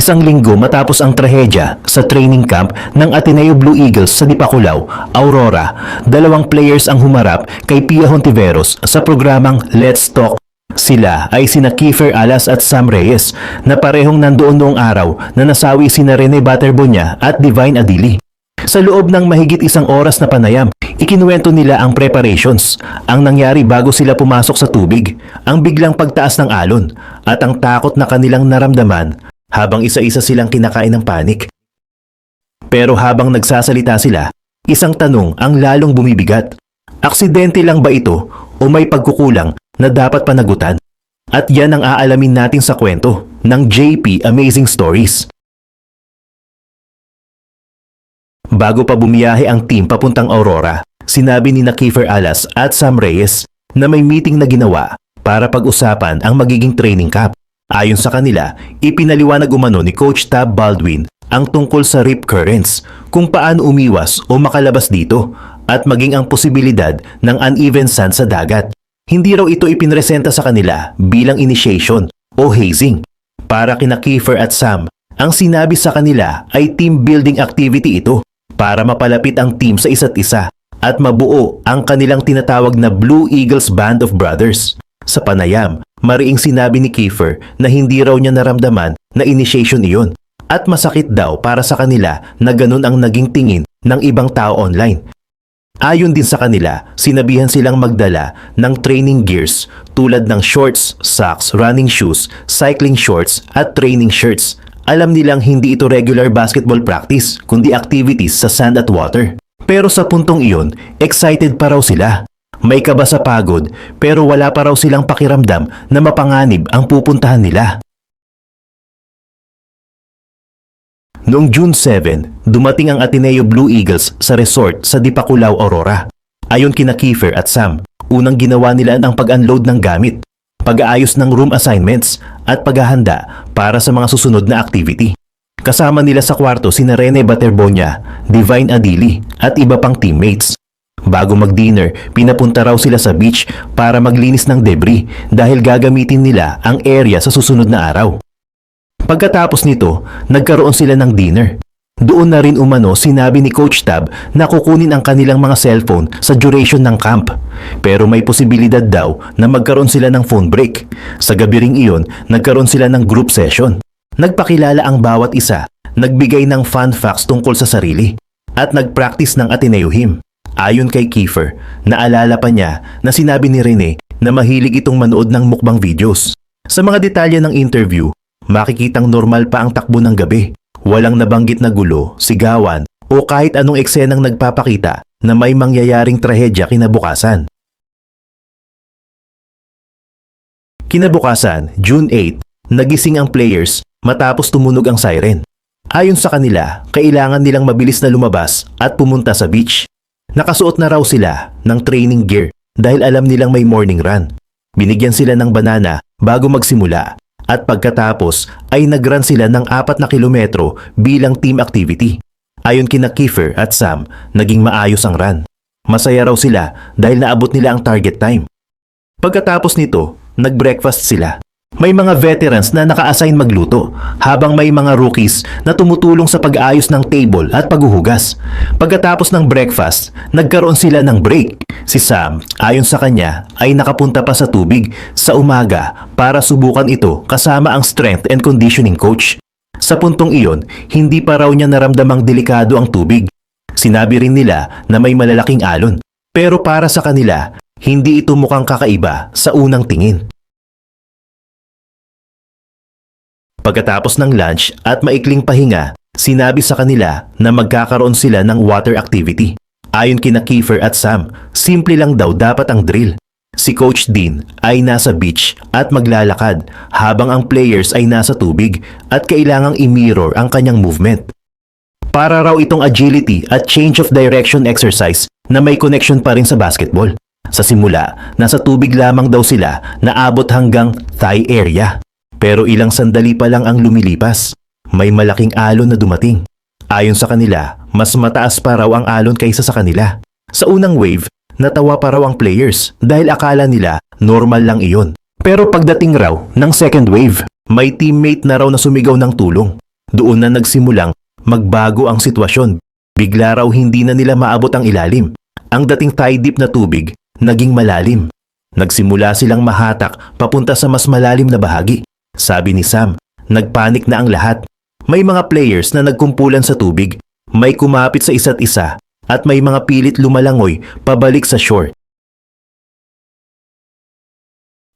Isang linggo matapos ang trahedya sa training camp ng Ateneo Blue Eagles sa Dipakulaw, Aurora, dalawang players ang humarap kay Pia Hontiveros sa programang Let's Talk. Sila ay sina Kiefer Alas at Sam Reyes na parehong nandoon noong araw na nasawi sina Rene Batterbonia at Divine Adili. Sa loob ng mahigit isang oras na panayam, ikinuwento nila ang preparations, ang nangyari bago sila pumasok sa tubig, ang biglang pagtaas ng alon, at ang takot na kanilang naramdaman habang isa-isa silang kinakain ng panik. Pero habang nagsasalita sila, isang tanong ang lalong bumibigat. Aksidente lang ba ito o may pagkukulang na dapat panagutan? At yan ang aalamin natin sa kwento ng JP Amazing Stories. Bago pa bumiyahe ang team papuntang Aurora, sinabi ni Kiefer Alas at Sam Reyes na may meeting na ginawa para pag-usapan ang magiging training camp. Ayon sa kanila, ipinaliwanag umano ni Coach Tab Baldwin ang tungkol sa rip currents, kung paano umiwas o makalabas dito, at maging ang posibilidad ng uneven sand sa dagat. Hindi raw ito ipinresenta sa kanila bilang initiation o hazing. Para kina Kiefer at Sam, ang sinabi sa kanila ay team building activity ito para mapalapit ang team sa isa't isa at mabuo ang kanilang tinatawag na Blue Eagles Band of Brothers. Sa panayam, mariing sinabi ni Kiefer na hindi raw niya naramdaman na initiation iyon at masakit daw para sa kanila na ganun ang naging tingin ng ibang tao online. Ayon din sa kanila, sinabihan silang magdala ng training gears tulad ng shorts, socks, running shoes, cycling shorts at training shirts. Alam nilang hindi ito regular basketball practice kundi activities sa sand at water. Pero sa puntong iyon, excited pa raw sila. May kaba sa pagod pero wala pa raw silang pakiramdam na mapanganib ang pupuntahan nila. Noong June 7, dumating ang Ateneo Blue Eagles sa resort sa Dipakulaw, Aurora. Ayon kina Kiefer at Sam, unang ginawa nila ang pag-unload ng gamit, pag-aayos ng room assignments at paghahanda para sa mga susunod na activity. Kasama nila sa kwarto sina Rene Batterbonia, Divine Adili at iba pang teammates. Bago mag-dinner, pinapunta raw sila sa beach para maglinis ng debris dahil gagamitin nila ang area sa susunod na araw. Pagkatapos nito, nagkaroon sila ng dinner. Doon na rin umano sinabi ni Coach Tab na kukunin ang kanilang mga cellphone sa duration ng camp. Pero may posibilidad daw na magkaroon sila ng phone break. Sa gabi ring iyon, nagkaroon sila ng group session. Nagpakilala ang bawat isa, nagbigay ng fun facts tungkol sa sarili, at nagpractice ng Ateneo hymn. Ayon kay Kiefer, naalala pa niya na sinabi ni Rene na mahilig itong manood ng mukbang videos. Sa mga detalye ng interview, makikitang normal pa ang takbo ng gabi. Walang nabanggit na gulo, sigawan o kahit anong eksenang nagpapakita na may mangyayaring trahedya kinabukasan. Kinabukasan, June 8, nagising ang players matapos tumunog ang siren. Ayon sa kanila, kailangan nilang mabilis na lumabas at pumunta sa beach. Nakasuot na raw sila ng training gear dahil alam nilang may morning run. Binigyan sila ng banana bago magsimula at pagkatapos ay nag-run sila ng 4 na kilometro bilang team activity. Ayon kina Kiefer at Sam, naging maayos ang run. Masaya raw sila dahil naabot nila ang target time. Pagkatapos nito, nag-breakfast sila. May mga veterans na naka-assign magluto, habang may mga rookies na tumutulong sa pag-ayos ng table at paghuhugas. Pagkatapos ng breakfast, nagkaroon sila ng break. Si Sam, ayon sa kanya, ay nakapunta pa sa tubig sa umaga para subukan ito kasama ang strength and conditioning coach. Sa puntong iyon, hindi pa raw niya naramdamang delikado ang tubig. Sinabi rin nila na may malalaking alon. Pero para sa kanila, hindi ito mukhang kakaiba sa unang tingin. Pagkatapos ng lunch at maikling pahinga, sinabi sa kanila na magkakaroon sila ng water activity. Ayon kina Kiefer at Sam, simple lang daw dapat ang drill. Si Coach Dean ay nasa beach at maglalakad habang ang players ay nasa tubig at kailangang i-mirror ang kanyang movement. Para raw itong agility at change of direction exercise na may connection pa rin sa basketball. Sa simula, nasa tubig lamang daw sila na abot hanggang thigh area. Pero ilang sandali pa lang ang lumilipas, may malaking alon na dumating. Ayon sa kanila, mas mataas pa raw ang alon kaysa sa kanila. Sa unang wave, natawa pa raw ang players dahil akala nila normal lang iyon. Pero pagdating raw ng second wave, may teammate na raw na sumigaw ng tulong. Doon na nagsimulang magbago ang sitwasyon. Bigla raw hindi na nila maabot ang ilalim. Ang dating thigh deep na tubig naging malalim. Nagsimula silang mahatak papunta sa mas malalim na bahagi. Sabi ni Sam, nagpanik na ang lahat. May mga players na nagkumpulan sa tubig, may kumapit sa isa't isa, at may mga pilit lumalangoy pabalik sa shore.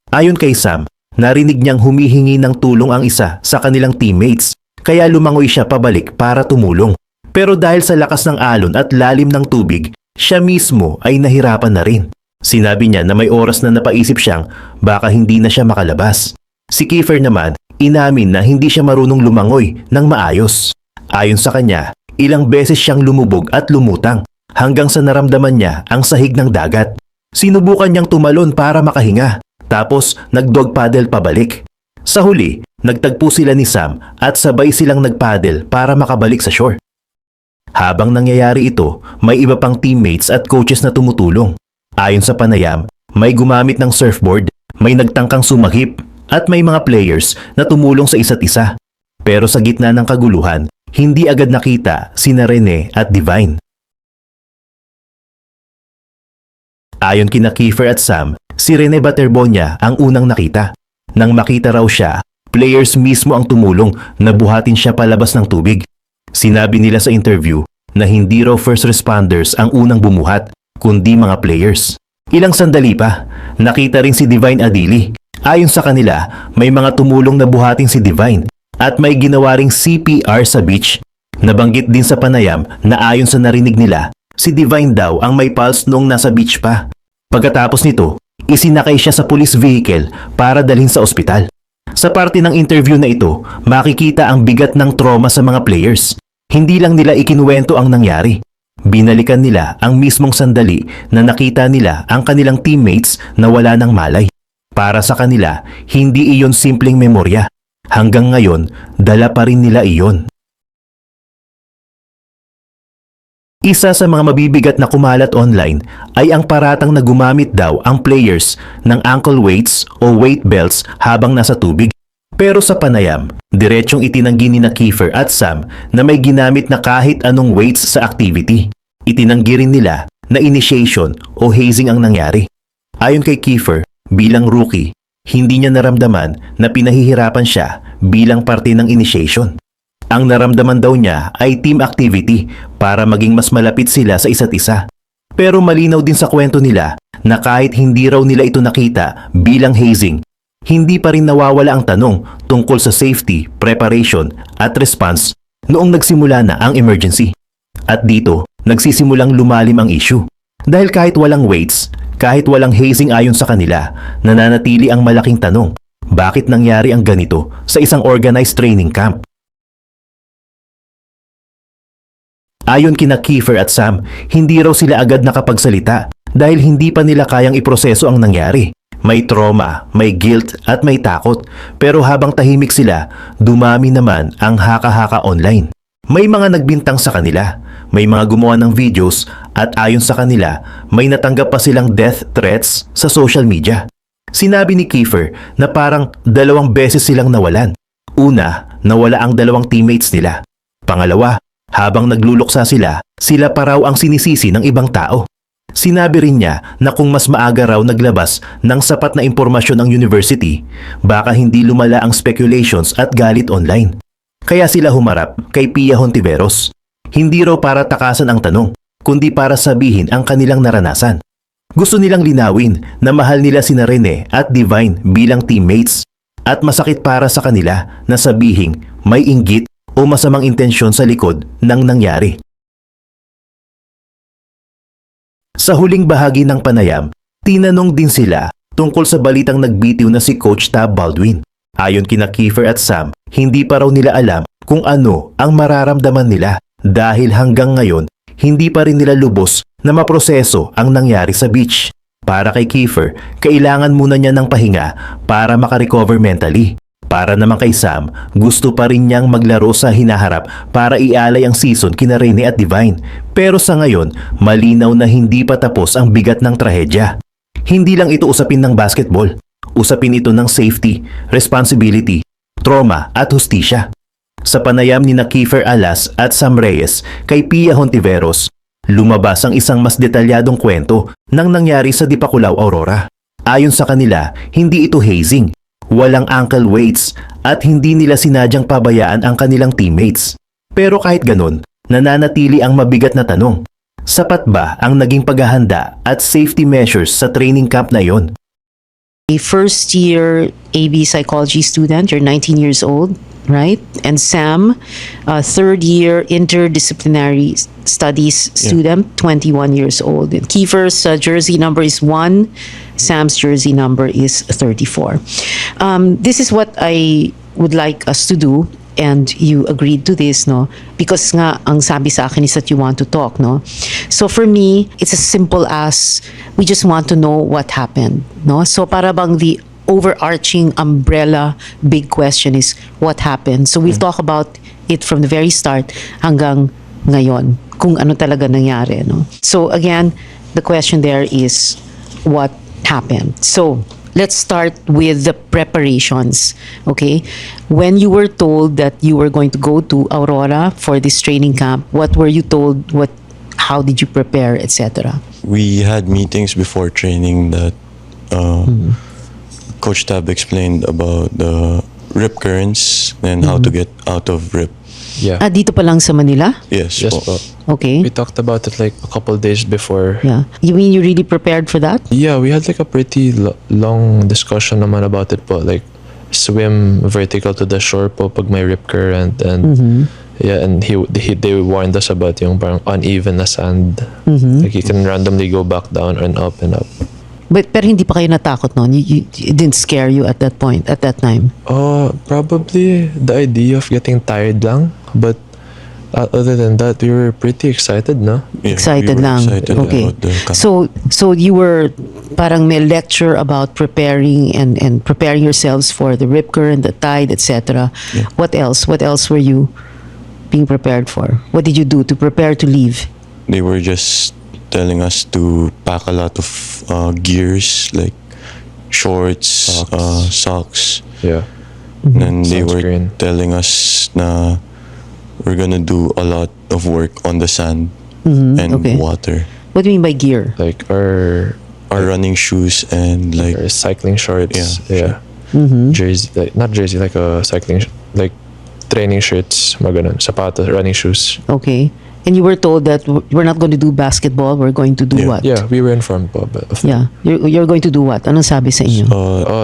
Ayon kay Sam, narinig niyang humihingi ng tulong ang isa sa kanilang teammates, kaya lumangoy siya pabalik para tumulong. Pero dahil sa lakas ng alon at lalim ng tubig, siya mismo ay nahirapan na rin. Sinabi niya na may oras na napaisip siyang baka hindi na siya makalabas. Si Kiefer naman, inamin na hindi siya marunong lumangoy ng maayos. Ayon sa kanya, ilang beses siyang lumubog at lumutang hanggang sa naramdaman niya ang sahig ng dagat. Sinubukan niyang tumalon para makahinga, tapos nag-dog paddle pabalik. Sa huli, nagtagpo sila ni Sam at sabay silang nagpaddle para makabalik sa shore. Habang nangyayari ito, may iba pang teammates at coaches na tumutulong. Ayon sa panayam, may gumamit ng surfboard, may nagtangkang sumagip, at may mga players na tumulong sa isa't isa. Pero sa gitna ng kaguluhan, hindi agad nakita sina Rene at Divine. Ayon kina Kiefer at Sam, si Rene Baterbonia ang unang nakita. Nang makita raw siya, players mismo ang tumulong na buhatin siya palabas ng tubig. Sinabi nila sa interview na hindi raw first responders ang unang bumuhat, kundi mga players. Ilang sandali pa, nakita rin si Divine Adili. Ayon sa kanila, may mga tumulong na buhatin si Divine at may ginawa ring CPR sa beach. Nabanggit din sa panayam na ayon sa narinig nila, si Divine daw ang may pulse noong nasa beach pa. Pagkatapos nito, isinakay siya sa police vehicle para dalhin sa ospital. Sa parte ng interview na ito, makikita ang bigat ng trauma sa mga players. Hindi lang nila ikinuwento ang nangyari. Binalikan nila ang mismong sandali na nakita nila ang kanilang teammates na wala ng malay. Para sa kanila, hindi iyon simpleng memorya. Hanggang ngayon, dala pa rin nila iyon. Isa sa mga mabibigat na kumalat online ay ang paratang na gumamit daw ang players ng ankle weights o weight belts habang nasa tubig. Pero sa panayam, diretsong itinanggi ni Kiefer at Sam na may ginamit na kahit anong weights sa activity. Itinanggi rin nila na initiation o hazing ang nangyari. Ayon kay Kiefer, bilang rookie, hindi niya naramdaman na pinahihirapan siya bilang parte ng initiation. Ang naramdaman daw niya ay team activity para maging mas malapit sila sa isa't isa. Pero malinaw din sa kwento nila na kahit hindi raw nila ito nakita bilang hazing, hindi pa rin nawawala ang tanong tungkol sa safety, preparation at response noong nagsimula na ang emergency. At dito, nagsisimulang lumalim ang issue. Dahil kahit walang weights, kahit walang hazing ayon sa kanila, nananatili ang malaking tanong, bakit nangyari ang ganito sa isang organized training camp? Ayon kina Kiefer at Sam, hindi raw sila agad nakapagsalita dahil hindi pa nila kayang iproseso ang nangyari. May trauma, may guilt at may takot, pero habang tahimik sila, dumami naman ang haka-haka online. May mga nagbintang sa kanila, may mga gumawa ng videos at ayon sa kanila, may natanggap pa silang death threats sa social media. Sinabi ni Kiefer na parang 2 beses silang nawalan. Una, nawala ang 2 teammates nila. Pangalawa, habang nagluluksa sila, sila pa raw ang sinisisi ng ibang tao. Sinabi rin niya na kung mas maaga raw naglabas ng sapat na impormasyon ang university, baka hindi lumala ang speculations at galit online. Kaya sila humarap kay Pia Hontiveros. Hindi raw para takasan ang tanong, kundi para sabihin ang kanilang naranasan. Gusto nilang linawin na mahal nila sina Rene at Divine bilang teammates at masakit para sa kanila na sabihing may inggit o masamang intensyon sa likod ng nangyari. Sa huling bahagi ng panayam, tinanong din sila tungkol sa balitang nagbitiw na si Coach Tab Baldwin. Ayon kina Kiefer at Sam, hindi pa raw nila alam kung ano ang mararamdaman nila dahil hanggang ngayon, hindi pa rin nila lubos na maproseso ang nangyari sa beach. Para kay Kiefer, kailangan muna niya ng pahinga para makarecover mentally. Para naman kay Sam, gusto pa rin niyang maglaro sa hinaharap para ialay ang season kina Rene at Divine. Pero sa ngayon, malinaw na hindi pa tapos ang bigat ng trahedya. Hindi lang ito usapin ng basketball. Usapin ito ng safety, responsibility, trauma at hustisya. Sa panayam ni Kiefer Alas at Sam Reyes kay Pia Hontiveros, lumabas ang isang mas detalyadong kwento ng nangyari sa Dipakulaw, Aurora. Ayon sa kanila, hindi ito hazing, walang ankle weights at hindi nila sinadyang pabayaan ang kanilang teammates. Pero kahit ganun, nananatili ang mabigat na tanong. Sapat ba ang naging paghahanda at safety measures sa training camp na yon? A first year AB psychology student, you're 19 years old, right? And Sam, a third year interdisciplinary studies student, 21 years old. And Kiefer's jersey number is 1, Sam's jersey number is 34. This is what I would like us to do, and you agreed to this, no? Because nga, ang sabi sa akin is that you want to talk, no? So for me, it's as simple as we just want to know what happened, no? So para bang the overarching umbrella big question is what happened. So we'll talk about it from the very start hanggang ngayon, kung ano talaga nangyari, no? So again, the question there is what happened. So let's start with the preparations, okay? When you were told that you were going to go to Aurora for this training camp, what were you told? How did you prepare, etc.? We had meetings before training that Coach Tab explained about the rip currents and how to get out of rip. Yeah. Dito pa lang sa Manila? Yes, Yes po. po. Okay. We talked about it like a couple days before. Yeah. You mean you really prepared for that? Yeah, we had like a pretty long discussion naman about it po. Like swim vertical to the shore po pag may rip current and yeah, and they warned us about yung parang uneven na sand. Like you can randomly go back down and up and up. Pero hindi pa kayo natakot noon? It didn't scare you at that point, at that time? Probably the idea of getting tired lang. But other than that, we were pretty excited, no? Yeah, Excited we were lang. excited Okay. about the camp. So you were parang may lecture about preparing and preparing yourselves for the rip current, the tide, etc. Yeah. What else? What else were you being prepared for? What did you do to prepare to leave? They were just telling us to pack a lot of gears like shorts, socks. Yeah. And they were Sunscreen. telling us na we're gonna do a lot of work on the sand and okay. water. What do you mean by gear? Like our Running shoes and like cycling shorts. Yeah, Yeah. Jersey, like, not jersey, like a cycling, like training shirts, mga ganun, sapatos, running shoes. Okay. And you were told that we're not going to do basketball, we're going to do Yeah. what? Yeah, we were informed po of that. Yeah. You're going to do what? Anong sabi sa inyo?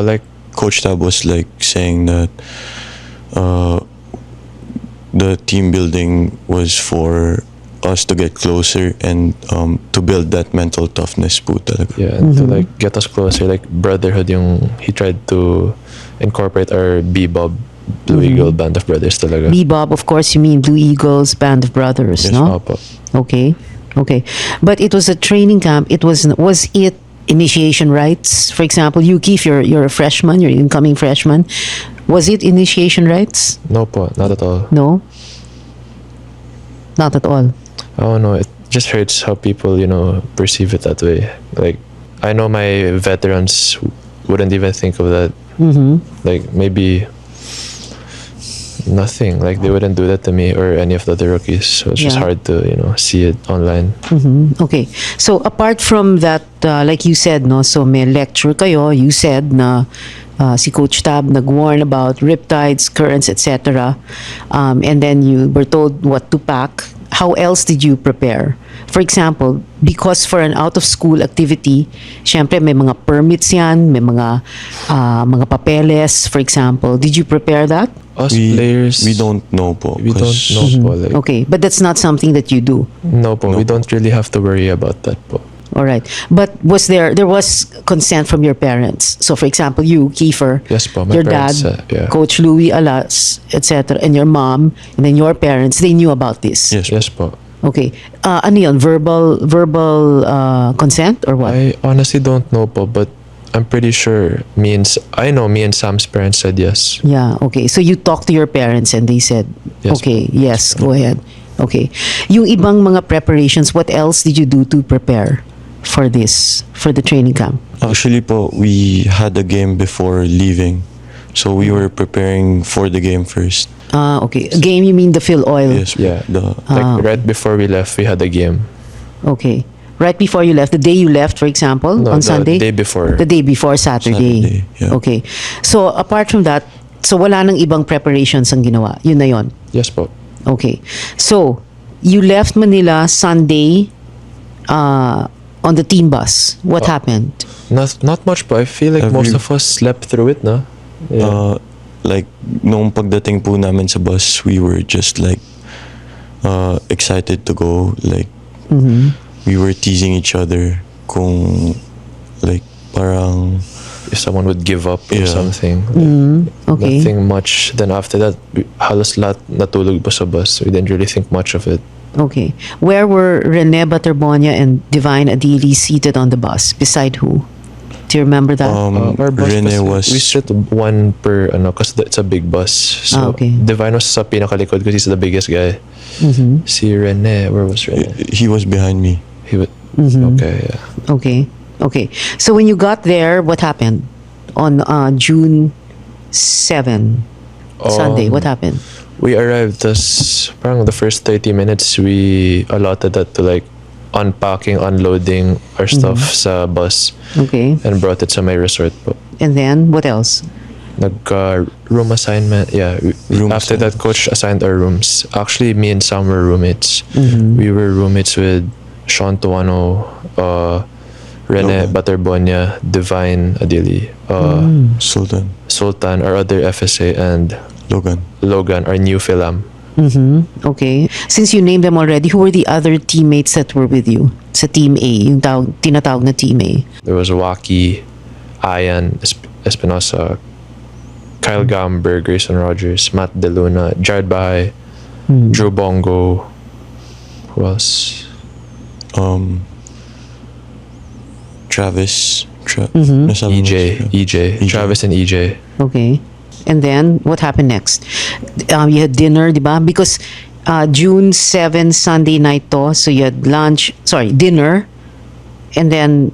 Like Coach Tab was like saying that the team building was for us to get closer and to build that mental toughness po talaga. yeah, and to like get us closer, like brotherhood. Yung he tried to incorporate our B-Bob Blue Eagle band of brothers talaga. Bebop, of course, you mean Blue Eagles Band of Brothers, Yes, no? Opo. Okay. But it was a training camp. Was it initiation rites? For example, you, Keith, you're a freshman, you're an incoming freshman. Was it initiation rites? No po, not at all. No? Not at all. Oh no, it just hurts how people, perceive it that way. Like, I know my veterans wouldn't even think of that. Like, maybe nothing. Like, they wouldn't do that to me or any of the other rookies. So it's just Yeah. hard to, see it online. Okay. So apart from that, like you said, no, so may lecture kayo, you said na si Coach Tab nag-warn about riptides, currents, etc. And then you were told what to pack. How else did you prepare? For example, because for an out-of-school activity, syempre may mga permits yan, may mga papeles, for example. Did you prepare that? Us players, we don't know po. we don't 'cause know po. Like, Okay, but that's not something that you do. no po, No we po. don't really have to worry about that po. All right. But there was consent from your parents? So for example, you, Kiefer, Yes po, my your parents, dad, yeah. Coach Louis Alas, etc., and your mom, and then your parents, they knew about this? Yes. Yes po. Okay. Ano yun? Verbal consent or what? I honestly don't know po, but I'm pretty sure I know me and Sam's parents said yes. Yeah, okay. So you talked to your parents and they said, Yes, okay, yes, go ahead. Okay. Yung ibang mga preparations, what else did you do to prepare for the training camp? Actually po, we had a game before leaving. So we were preparing for the game first. Okay. Game, you mean the Phil Oil? Yes. Yeah. The Like right before we left, we had a game. Okay. Right before you left, the day you left, for example, No, on the Sunday? day before. The day before Saturday. Saturday, yeah. Okay. So, apart from that, so wala nang ibang preparations ang ginawa. Yun na yun. Yes po. Okay. So, you left Manila Sunday on the team bus. What happened? Not much po. I feel like most of us slept through it, no? Yeah. like nung pagdating po namin sa bus, we were just like excited to go. Like we were teasing each other kung like parang If someone would give up or Yeah. something. Okay. Nothing much. Then after that, halos lahat natulog po sa bus. We didn't really think much of it. Okay. Where were Rene Baterbonia and Divine Adili seated on the bus? Beside who? Do you remember that? Our bus Rene we sit one per because it's a big bus. So okay. Divine was sa pinakalikod because he's the biggest guy. Si Rene, where was Rene? he was behind me. He was okay. Yeah. Okay. Okay. So when you got there, what happened? On June 7, Sunday, what happened? We arrived parang the first 30 minutes we allotted that to like unpacking, unloading our stuff sa bus Okay. and brought it sa my resort po. And then, what else? Room assignment. Yeah. Room After that, coach assigned our rooms. Actually, me and Sam were roommates. We were roommates with Sean Tuano, Rene Baterbonia, Divine Adili, Sultan, our other FSA, and Logan, our new Philam. Okay. Since you named them already, who were the other teammates that were with you? Sa Team A, yung tinatawag na Team A. There was Waki, Ayan Espinosa, Kyle Gamber, Grayson Rogers, Matt De Luna, Jared Bahay, Drew Bongo. Who else? Travis. Nasabi mo siya. EJ, Travis and EJ. Okay. And then, what happened next? You had dinner, di ba? Because June 7, Sunday night to, so you had dinner. And then,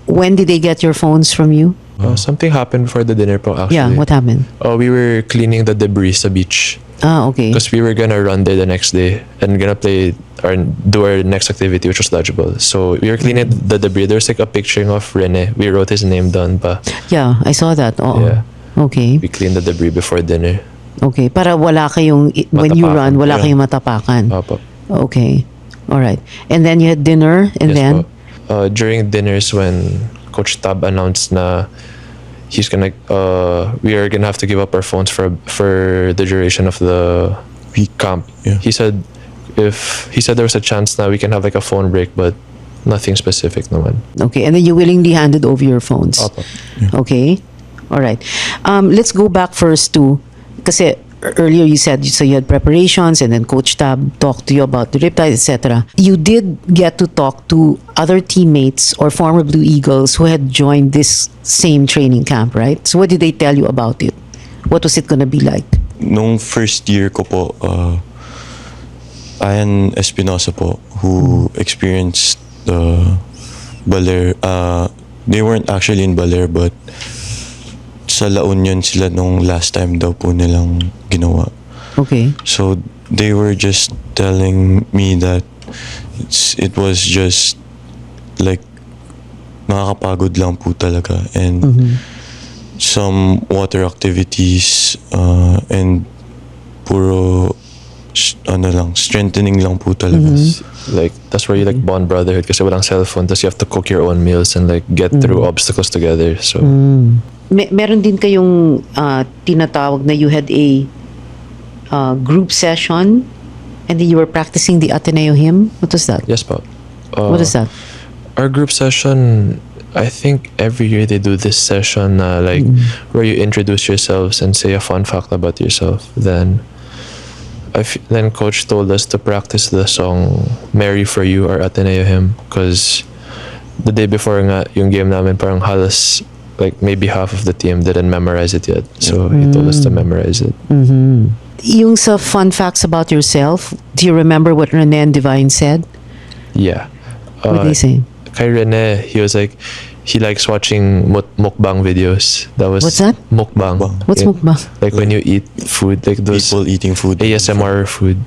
when did they get your phones from you? Something happened before the dinner po actually. Yeah, what happened? We were cleaning the debris sa beach. Okay. Because we were gonna run there the next day and gonna play or do our next activity, which was dodgeball. So we were cleaning the debris. There's like a picture of Rene. We wrote his name down pa. Yeah, I saw that. Oo. Yeah. Okay. We cleaned the debris before dinner. Okay. Para wala kayong, when you Matapakan. run, wala Yeah. kayong matapakan. Opo. Okay. All right. And then you had dinner, and Yes then? po. During dinners when Coach Tab announced na he's gonna we are gonna have to give up our phones for the duration of the week camp. Yeah. He said there was a chance now we can have like a phone break, but nothing specific naman. Okay. And then you willingly handed over your phones. Opo. Okay. All right. Let's go back first to, kasi earlier you said, so you had preparations and then Coach Tab talked to you about the Riptide, etc. You did get to talk to other teammates or former Blue Eagles who had joined this same training camp, right? So what did they tell you about it? What was it gonna be like? Nung first year ko po, Ayan Espinosa po, who experienced the Baler. They weren't actually in Baler, but sa La Union sila nung last time daw po nilang ginawa. Okay. So they were just telling me that it was just like nakakapagod lang po talaga, and some water activities and puro strengthening lang po talaga. Like that's where you like bond brotherhood kasi walang cellphone, tas you have to cook your own meals and like get through obstacles together. So Meron din kayong tinatawag na you had a group session and then you were practicing the Ateneo hymn. What was that? yes po. What is that? Our group session, I think every year they do this session like where you introduce yourselves and say a fun fact about yourself. Then coach told us to practice the song Mary for You or Ateneo hymn because the day before nga yung game namin parang halos like maybe half of the team didn't memorize it yet. So he told us to memorize it. Yung sa fun facts about yourself, do you remember what Rene and Divine said? Yeah. What did they say? Kay Rene, he was like, he likes watching mukbang videos. That was What's that? Mukbang. Mukbang. What's Yeah. mukbang? Like when you eat food, like those People eating food. ASMR food.